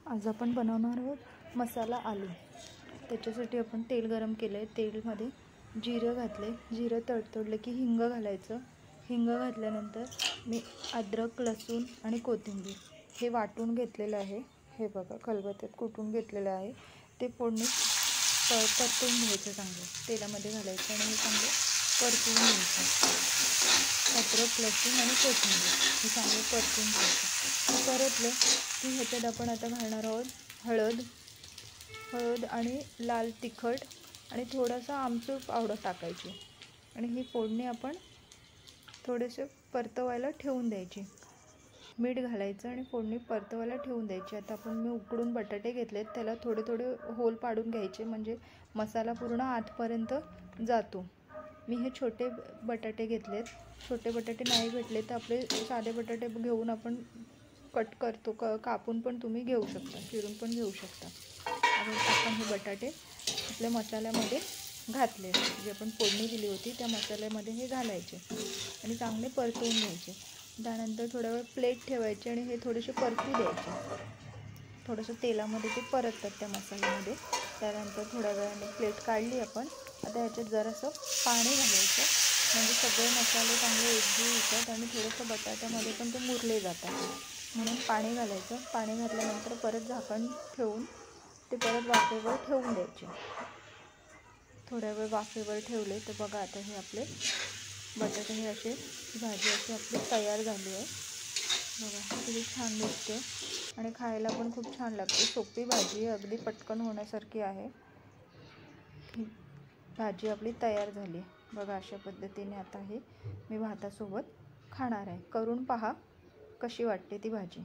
आज आपण बनवणार आहोत मसाला आलू। त्याच्यासाठी आपण तेल गरम केलं आहे। तेलमध्ये जिरं घातले, जिरं तडतडलं की हिंग घालायचं। हिंग घातल्यानंतर मी अद्रक, लसूण आणि कोथिंबीर हे वाटून घेतलेलं आहे। हे बघा खलबत्त्यात कुटून घेतलेलं आहे। ते फोडणी परतून घ्यायचं, चांगलं तेलामध्ये घालायचं आणि हे चांगलं परतून घ्यायचं। अद्रक, लसूण आणि कोथिंबीर हे चांगलं परतून घ्यायचं। परतलं की ह्याच्यात आपण आता घालणार आहोत हळद आणि लाल तिखट आणि थोडासा आमचूर पावडर टाकायची आणि ही फोडणी आपण थोडेसे परतवायला ठेवून द्यायची। मीठ घालायचं आणि फोडणी परतवायला ठेवून द्यायची। आता मी उकडून बटाटे घेतलेत, त्याला थोडे थोडे होल पाडून घ्यायचे म्हणजे मसाला पूर्ण आतपर्यंत जातो। मी हे छोटे बटाटे घेतलेत। छोटे बटाटे नाही भेटले तर आपले साधे बटाटे घेऊन आपण कट करतो, कापून पण तुम्ही घेऊ शकता, चिरून पण घेऊ शकता। आपण हे बटाटे आपल्या मसाल्यामध्ये घातले, जे आपण फोडणी दिली होती त्या मसाल्यामध्ये हे घालायचे आणि चांगले परतवून घ्यायचे। त्यानंतर थोडा वेळ प्लेट ठेवायची आणि हे थोडेसे परतू द्यायचे। थोडंसं तेलामध्ये ते परततात त्या मसाल्यामध्ये। त्यानंतर थोड्या वेळाने प्लेट काढली आपण। आता ह्याच्यात जरासं पाणी घालायचं म्हणजे सगळे मसाले चांगले एकजीव होतात आणि थोडंसं बटाट्यामध्ये पण ते मुरले जातात, म्हणून पाणी घालायचं। पाणी घातल्यानंतर परत झाकण ठेवून ते परत वाफेवर ठेवून द्यायचे। थोड्या वेळ वाफेवर ठेवले तर बघा आता हे आपले बटाटे हे असे भाजी अशी आपली तयार झाली आहे। बघा किती छान दिसते आणि खायला पण खूप छान लागते। सोपी भाजी आहे, अगदी पटकन होण्यासारखी आहे। ही भाजी आपली तयार झाली आहे। बघा अशा पद्धतीने आता हे मी भातासोबत खाणार आहे। करून पहा कशी वाटते ती भाजी।